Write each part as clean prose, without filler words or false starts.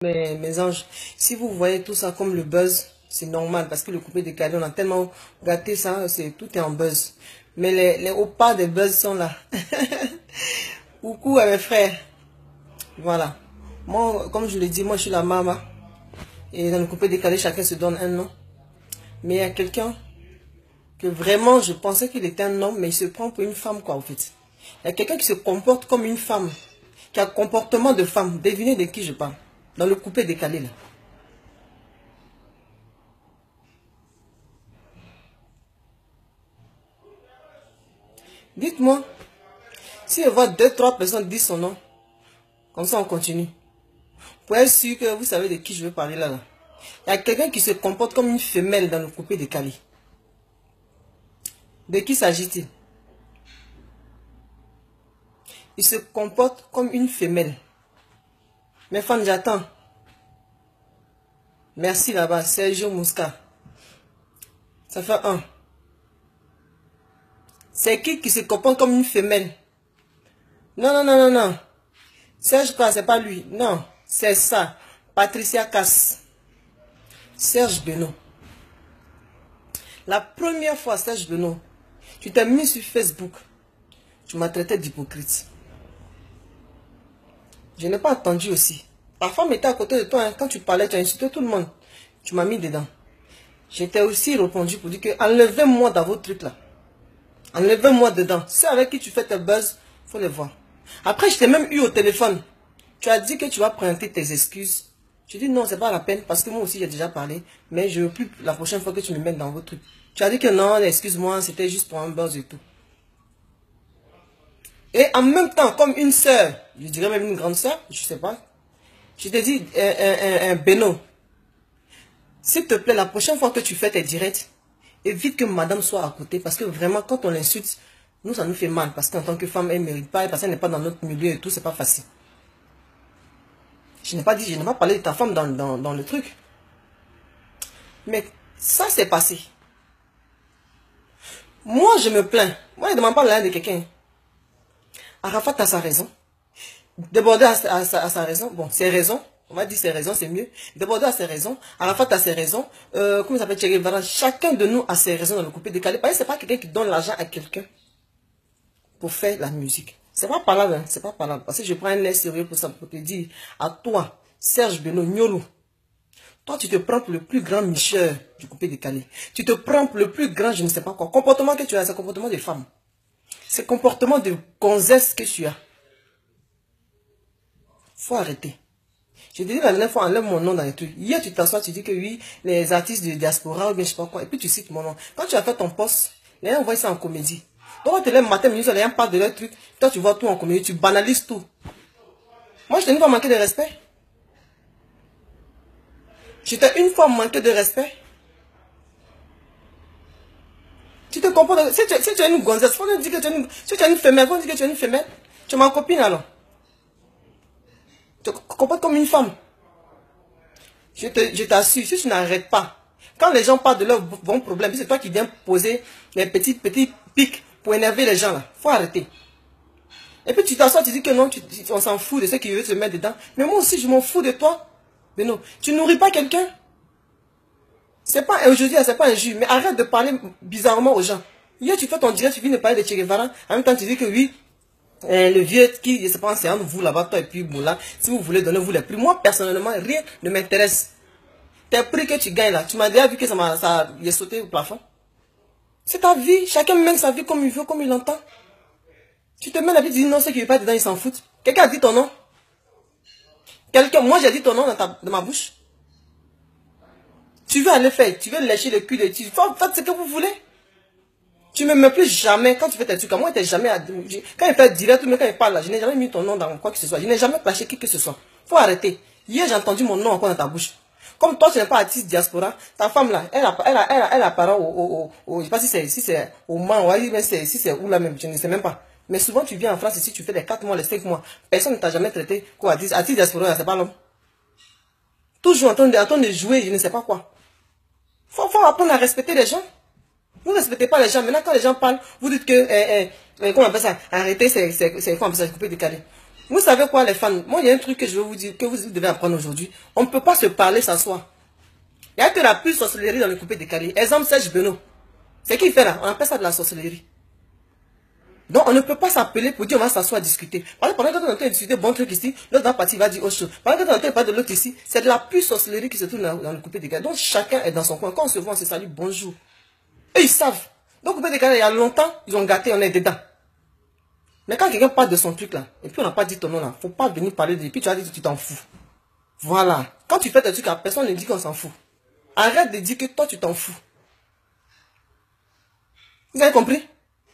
Mes anges, si vous voyez tout ça comme le buzz, c'est normal parce que le coupé décalé, on a tellement gâté ça, tout est en buzz. Mais les hauts pas des buzz sont là. Coucou à mes frères. Voilà. Moi, comme je l'ai dit, moi je suis la maman. Et dans le coupé décalé, chacun se donne un nom. Mais il y a quelqu'un que vraiment, je pensais qu'il était un homme, mais il se prend pour une femme, quoi, en fait. Il y a quelqu'un qui se comporte comme une femme, qui a un comportement de femme. Devinez de qui je parle. Dans le coupé décalé, là. Dites-moi, si je vois 2-3 personnes dire son nom, comme ça on continue. Pour être sûr que vous savez de qui je veux parler là. Il y a quelqu'un qui se comporte comme une femelle dans le coupé décalé. De qui s'agit-il? Il se comporte comme une femelle. Mes fans, j'attends. Merci là-bas, Sergio Musca. Ça fait un. C'est qui se comporte comme une femelle? Non, non, non, non, non. Serge Cass, c'est pas lui. Non, c'est ça. Patricia Cass. Serge Benoît. La première fois, Serge Benoît, tu t'es mis sur Facebook. Tu m'as traité d'hypocrite. Je n'ai pas entendu aussi. Ta femme était à côté de toi. Hein. Quand tu parlais, tu as insulté tout le monde. Tu m'as mis dedans. J'étais aussi répondu pour dire que enlevez-moi dans vos trucs là. Enlevez-moi dedans. Ceux avec qui tu fais tes buzz, il faut les voir. Après, je t'ai même eu au téléphone. Tu as dit que tu vas présenter tes excuses. Je dis non, c'est pas la peine parce que moi aussi j'ai déjà parlé. Mais je veux plus la prochaine fois que tu me mettes dans vos trucs. Tu as dit que non, excuse-moi, c'était juste pour un buzz et tout. Et en même temps, comme une sœur, je dirais même une grande sœur, je sais pas. Je t'ai dit, Beno, s'il te plaît, la prochaine fois que tu fais tes directs, évite que madame soit à côté. Parce que vraiment, quand on l'insulte, nous, ça nous fait mal. Parce qu'en tant que femme, elle ne mérite pas. Parce qu'elle n'est pas dans notre milieu et tout, c'est pas facile. Je n'ai pas dit, je n'ai pas parlé de ta femme dans le truc. Mais ça, c'est passé. Moi, je me plains. Moi, je ne demande pas l'aide de quelqu'un. Arafat a sa raison. Déborder à sa raison. Bon, ses raisons. On va dire ses raisons, c'est mieux. Déborder a ses raisons. Arafat a ses raisons. Comment il s'appelle, Che Guevara. Chacun de nous a ses raisons dans le coupé décalé. Parce que c'est pas quelqu'un qui donne l'argent à quelqu'un pour faire la musique. C'est pas parlable, hein. C'est pas parlable. Parce que je prends un air sérieux pour ça, pour te dire à toi, Serge Benoît Nyolo. Toi, tu te prends pour le plus grand Michel du coupé décalé. Tu te prends pour le plus grand, je ne sais pas quoi. Comportement que tu as, c'est comportement de femme. C'est comportement de gonzesse que tu as. Faut arrêter. Je te dis la dernière fois, enlève mon nom dans les trucs. Hier, tu t'assois, tu dis que oui, les artistes de diaspora ou bien je sais pas quoi. Et puis tu cites mon nom. Quand tu as fait ton poste, les gens voient ça en comédie. Donc, on te lève matin, minuit, les gens parlent de leurs trucs. Toi, tu vois tout en comédie, tu banalises tout. Moi, je t'ai une fois manqué de respect. Je t'ai une fois manqué de respect. Tu te comportes. Si tu es une gonzesse, il faut dire que tu es une, si tu es une femelle, il faut dire que tu es une femelle. Tu es ma copine alors. Tu te comportes comme une femme. Je t'assure, si tu n'arrêtes pas, quand les gens parlent de leurs bons problèmes, c'est toi qui viens poser les petits pics pour énerver les gens là. Faut arrêter. Et puis tu t'assois, tu dis que non, on s'en fout de ceux qui veulent se mettre dedans. Mais moi aussi, je m'en fous de toi. Mais non, tu nourris pas quelqu'un. C'est pas aujourd'hui, c'est pas injure, mais arrête de parler bizarrement aux gens. Hier, tu fais ton direct, tu viens de parler de Che Guevara. En même temps, tu dis que oui, le vieux qui, je sais pas, c'est entre vous là-bas, toi et puis Moula. Si vous voulez donner vous les prix. Moi, personnellement, rien ne m'intéresse. Tes prix que tu gagnes là, tu m'as déjà vu que ça a sauté au plafond. C'est ta vie. Chacun mène sa vie comme il veut, comme il l'entend. Tu te mets la vie, tu dis non, ceux qui ne veulent pas dedans, ils s'en foutent. Quelqu'un a dit ton nom. Moi j'ai dit ton nom dans ma bouche. Tu veux aller faire, tu veux lécher le cul de tu faites ce que vous voulez. Tu ne me plus jamais, quand tu fais tes trucs, moi, t'es jamais, quand il fait direct, mais quand il parle là, je n'ai jamais mis ton nom dans quoi que ce soit. Je n'ai jamais clashé qui que ce soit. Faut arrêter. Hier, j'ai entendu mon nom encore dans ta bouche. Comme toi, tu n'es pas artiste diaspora, ta femme là, elle a parlé je sais pas si c'est au Mans, mais si c'est où là même, je ne sais même pas. Mais souvent, tu viens en France ici, tu fais les 4 mois, les 5 mois. Personne ne t'a jamais traité quoi, artiste diaspora, c'est pas l'homme. Toujours en train de jouer, je ne sais pas quoi. Faut apprendre à respecter les gens. Vous ne respectez pas les gens. Maintenant, quand les gens parlent, vous dites que, comment on appelle ça, arrêtez, c'est quoi on appelle ça, couper décalé. Vous savez quoi, les femmes? Moi, il y a un truc que je veux vous dire, que vous devez apprendre aujourd'hui. On ne peut pas se parler, s'asseoir. Il n'y a que la plus sorcellerie dans le coupé décalé. Exemple, Serge Benoît. C'est qui fait là? On appelle ça de la sorcellerie. Donc, on ne peut pas s'appeler pour dire on va s'asseoir discuter. Par exemple, pendant que tu es en train de discuter bon truc ici, l'autre va partir, va dire autre chose. Pendant que tu es en train de parler de l'autre ici, c'est de la pure sorcellerie qui se trouve dans le coupé décalé. Donc, chacun est dans son coin. Quand on se voit, on se salue, bonjour. Et ils savent. Donc, coupé décalé, il y a longtemps, ils ont gâté, on est dedans. Mais quand quelqu'un parle de son truc là, et puis on n'a pas dit ton nom là, faut pas venir parler de, et puis tu as dit que tu t'en fous. Voilà. Quand tu fais tes trucs, personne ne dit qu'on s'en fout. Arrête de dire que toi tu t'en fous. Vous avez compris?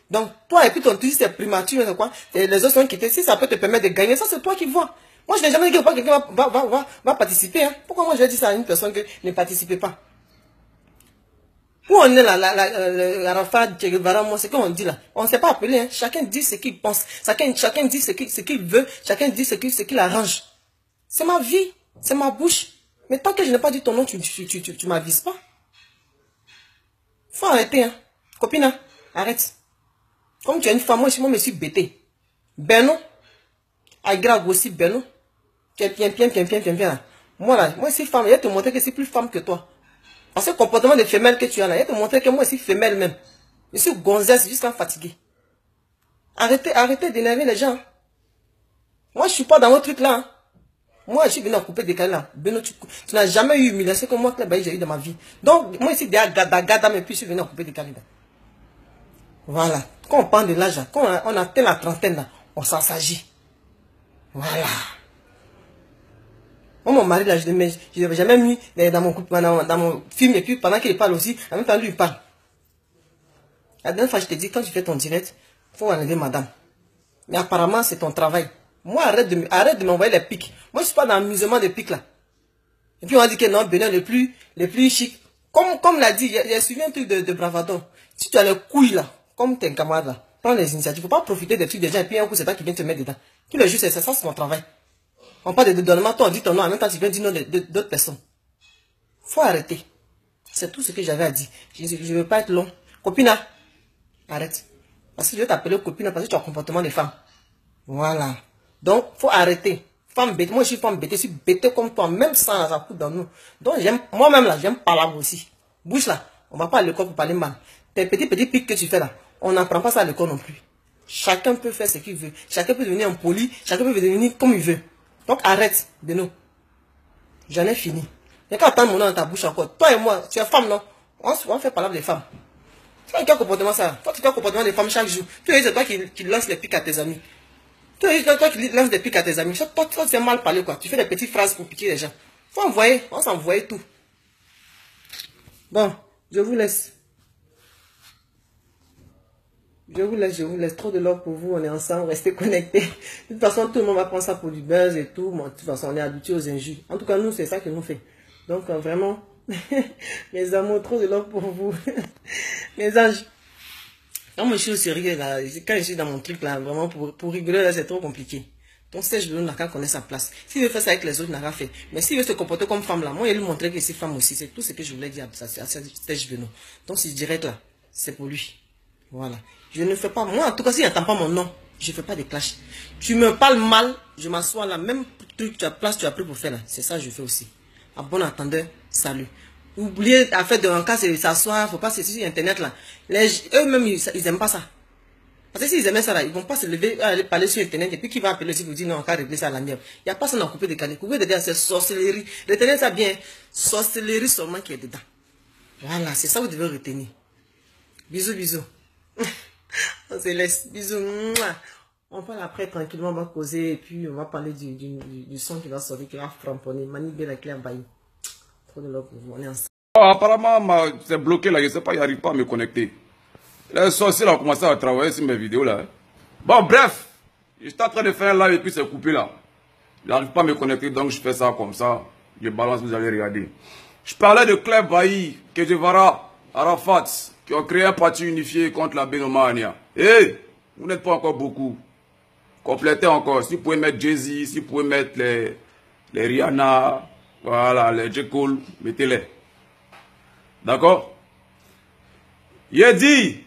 Donc, toi et puis ton truc, c'est primature, c'est quoi? Et les autres sont quittés. Si ça peut te permettre de gagner, ça c'est toi qui vois. Moi, je n'ai jamais dit que quelqu'un va participer. Hein. Pourquoi moi je vais dire ça à une personne que ne participez pas? Où on est là, la Rafah, moi, c'est qu'on dit là. On ne s'est pas appelé. Hein. Chacun dit ce qu'il pense. Chacun dit ce qu'il veut. Chacun dit ce qu'il arrange. C'est ma vie. C'est ma bouche. Mais tant que je n'ai pas dit ton nom, tu m'avises pas. Faut arrêter. Hein. Copine, hein. Arrête. Comme tu es une femme, moi, je suis bêté. Beno. Agrave aussi, Beno. Tu es bien. Moi, là, moi, je suis femme. Il va te montrer que c'est plus femme que toi. Parce que le comportement de femelle que tu as là, il va te montrer que moi, je suis femelle même. Je suis gonzesse jusqu'à fatigué. Arrêtez d'énerver les gens. Moi, je ne suis pas dans votre truc là. Hein. Moi, je suis venu en couper décalé là. Beno, tu n'as jamais eu humiliation comme moi, j'ai eu dans ma vie. Donc, moi, ici, des gada, mais puis je suis venu en couper décalé là. Voilà. Quand on parle de l'âge, quand on atteint la trentaine là, on s'en s'agit. Voilà. Moi, mon mari là, je l'avais jamais mis dans mon film et puis pendant qu'il parle aussi, en même temps, lui, il parle. La dernière fois, je te dis, quand tu fais ton direct, il faut enlever madame. Mais apparemment, c'est ton travail. Moi, arrête de m'envoyer les pics. Moi, je ne suis pas dans l'amusement des pics là. Et puis, on a dit que non, Benin, le plus chic. Comme l'a dit, il y a suivi un truc de bravado. Si tu as les couilles là, comme tes camarades là, prends les initiatives. Il ne faut pas profiter des trucs des gens et puis un coup, c'est toi qui viens te mettre dedans. Tous les jours, c'est ça, c'est mon travail. On parle de dédonnement, toi, on dit ton nom, en même temps, tu viens dire non d'autres personnes. Faut arrêter. C'est tout ce que j'avais à dire. Je ne veux pas être long. Copina, arrête. Parce que je vais t'appeler copine parce que tu as un comportement de femme. Voilà. Donc, faut arrêter. Femme bête. Moi, je suis femme bête. Je suis bête comme toi, même sans ça coûte dans nous. Donc, moi-même là, j'aime parler aussi. Bouge là. On va pas à l'école pour parler mal. Tes petits pics que tu fais là, on n'apprend pas ça à l'école non plus. Chacun peut faire ce qu'il veut. Chacun peut devenir impoli. Chacun peut devenir comme il veut. Donc, arrête de nous. J'en ai fini. Il n'y a qu'à attendre mon nom dans ta bouche encore. Toi et moi, tu es femme, non? On fait parler des femmes. Tu as quel comportement ça? Toi, tu as un comportement des femmes chaque jour. Tu es toi qui lance les pics à tes amis. Toi qui lance des pics à tes amis. Toi, tu sais mal parler, quoi. Tu fais des petites phrases pour piquer les gens. Faut envoyer. On s'envoie tout. Bon, je vous laisse. Je vous laisse. Trop de love pour vous. On est ensemble. Restez connectés. De toute façon, tout le monde va prendre ça pour du buzz et tout. Bon, de toute façon, on est habitué aux injures. En tout cas, nous, c'est ça que nous fait. Donc, vraiment, mes amours, trop de love pour vous. Mes anges. Quand moi, je suis au sérieux, là, quand je suis dans mon truc, là, vraiment, pour rigoler, là, c'est trop compliqué. Donc, Serge Benoît n'a qu'à connaître sa place. S'il veut faire ça avec les autres, il n'a qu'à faire. Mais s'il veut se comporter comme femme, là, moi, il lui montrer que c'est femme aussi. C'est tout ce que je voulais dire à Serge Benoît. Donc, si je dirais là, c'est pour lui. Voilà. Je ne fais pas, moi, en tout cas, s'il n'entend pas mon nom, je ne fais pas de clash. Tu me parles mal, je m'assois là, même truc, tu as place, tu as pris pour faire là. C'est ça que je fais aussi. À bon entendeur, salut. Oubliez à faire de un cas, c'est s'asseoir, il ne faut pas se sur Internet là. Eux-mêmes, ils n'aiment pas ça. Parce que s'ils aimaient ça là, ils ne vont pas se lever, aller parler sur Internet et puis qui va appeler aussi pour dire non, on va régler ça à la mienne. Il n'y a pas ça dans le coupé de canne. Coupé de canne, c'est sorcellerie. Retenez ça bien. Sorcellerie seulement qui est dedans. Voilà, c'est ça que vous devez retenir. Bisous, bisous. On se laisse. Bisous. On parle après tranquillement, on va causer et puis on va parler du son qui va sortir, qui va framponner. Mani Bella Claire Bailly. Trop de love pour vous, on est ensemble. Apparemment, c'est bloqué là, je ne sais pas, il n'arrive pas à me connecter. Les sorciers ont commencé à travailler sur mes vidéos là. Bon, bref, j'étais en train de faire un live et puis c'est coupé là. Je n'arrive pas à me connecter, donc je fais ça comme ça. Je balance, vous allez regarder. Je parlais de Claire Bailly, Kedjevara, Arafat, qui ont créé un parti unifié contre la Benomania. Et vous n'êtes pas encore beaucoup. Complétez encore. Si vous pouvez mettre Jay-Z, si vous pouvez mettre les Rihanna, voilà, les J. Cole, mettez-les. D'accord? Il a dit,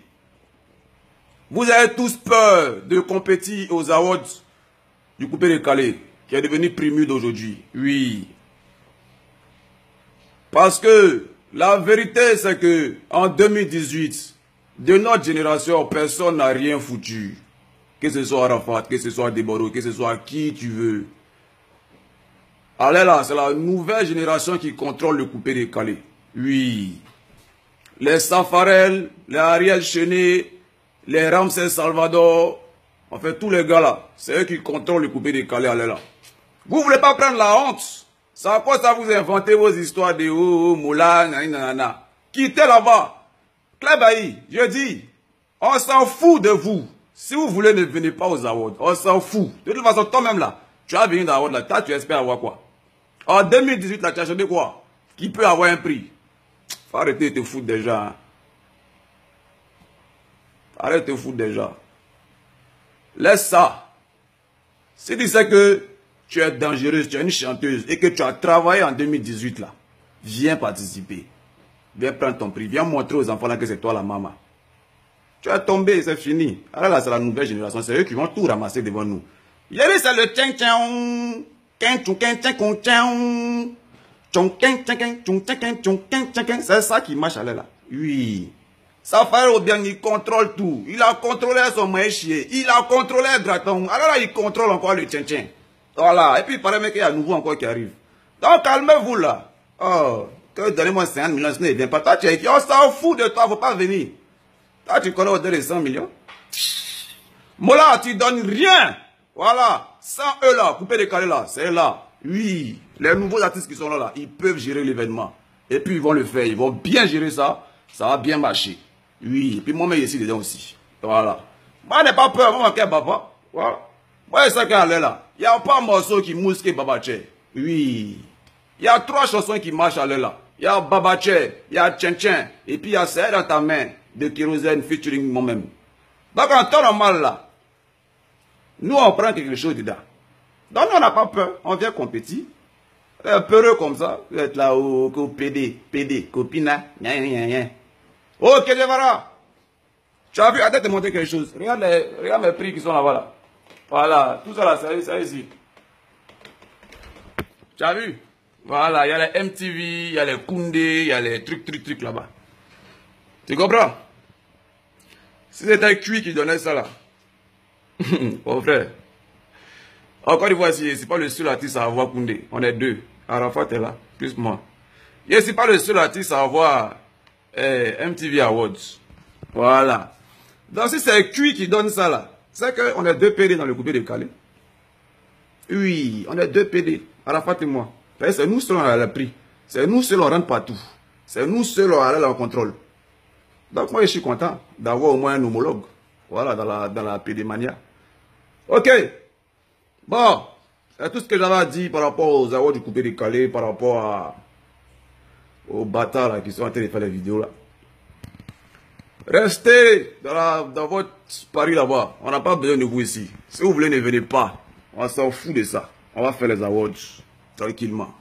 vous avez tous peur de compétir aux awards du coupé-décalé qui est devenu Primus d'aujourd'hui. Oui. Parce que la vérité, c'est que en 2018, de notre génération, personne n'a rien foutu. Que ce soit Arafat, que ce soit Deboro, que ce soit qui tu veux. Allez là, c'est la nouvelle génération qui contrôle le coupé-décalé. Oui. Les Safarel, les Ariel Chené, les Ramsey Salvador, en fait tous les gars là, c'est eux qui contrôlent le coupé-décalé. Allez là. Vous ne voulez pas prendre la honte? C'est à quoi ça vous inventez vos histoires de Moula, nanana. Quittez là-bas. Klebaï, je dis, on s'en fout de vous. Si vous voulez, ne venez pas aux awards. On s'en fout. De toute façon, toi-même là, tu as venu dans l'award là, toi, tu espères avoir quoi? En 2018, là, tu as acheté quoi? Qui peut avoir un prix? Faut arrêter de te foutre déjà. Hein. Arrête de te foutre déjà. Laisse ça. Si tu sais que tu es dangereuse, tu es une chanteuse et que tu as travaillé en 2018 là, viens participer. Viens prendre ton prix. Viens montrer aux enfants là que c'est toi la maman. Tu es tombé, c'est fini. Alors là, c'est la nouvelle génération. C'est eux qui vont tout ramasser devant nous. Yéli, c'est le tching-tching. C'est ça qui marche à là. Oui. Ça fait au bien, il contrôle tout. Il a contrôlé son maïchier. Il a contrôlé Draton. Alors là, il contrôle encore le tching-tching. Voilà. Et puis, il paraît qu'il y a un nouveau encore qui arrive. Donc, calmez-vous là. Oh, que donnez-moi 50 millions, ce n'est bien pas. Toi, tu es qui? On s'en fout de toi, faut pas venir. Toi, tu connais au-delà de 100 millions. Mola, tu donnes rien. Voilà. Sans eux là, coupé-décalé là, c'est là. Oui. Les nouveaux artistes qui sont là, ils peuvent gérer l'événement. Et puis, ils vont le faire. Ils vont bien gérer ça. Ça va bien marcher. Oui. Et puis, moi, je suis ici dedans aussi. Voilà. Moi, je n'ai pas peur. Moi, je suis papa. Voilà. Moi, c'est ça qui est là. Il n'y a pas un morceau qui mousse Babache. Oui. Il y a 3 chansons qui marchent à là. Il y a Babache, il y a Tchen-Tchen. Et puis, il y a C'est dans ta main de Kérosène featuring moi-même. Donc, en temps normal là, nous, on prend quelque chose dedans. Donc, on n'a pas peur. On vient compétir. Peureux comme ça. Vous êtes là au PD, copina. Ok, Devara. Tu as vu, attends de te montrer quelque chose. Regarde mes prix qui sont là-bas. Là. Voilà, tout ça là, c'est ici. Tu as vu? Voilà, il y a les MTV, il y a les Koundé, il y a les trucs là-bas. Tu comprends? Si c'était Cui qui donnait ça là. Mon frère. Encore une fois, c'est pas le seul artiste à avoir Koundé. On est 2. Arafat est là, plus moi. Et c'est pas le seul artiste à avoir MTV Awards. Voilà. Donc si c'est Cui qui donne ça là, c'est qu'on est 2 PD dans le coupé-décalé. Oui, on est 2 PD. Arafat et moi. C'est nous seuls on a le prix. C'est nous seuls on rentre partout. C'est nous seuls on a le contrôle. Donc moi je suis content d'avoir au moins un homologue. Voilà, dans la PD Mania. Ok. Bon. C'est tout ce que j'avais à dire par rapport aux awards du coupé-décalé, par rapport aux bâtards là, qui sont en train de faire les vidéos là. Restez dans votre pari là-bas. On n'a pas besoin de vous ici. Si vous voulez, ne venez pas. On s'en fout de ça. On va faire les awards tranquillement.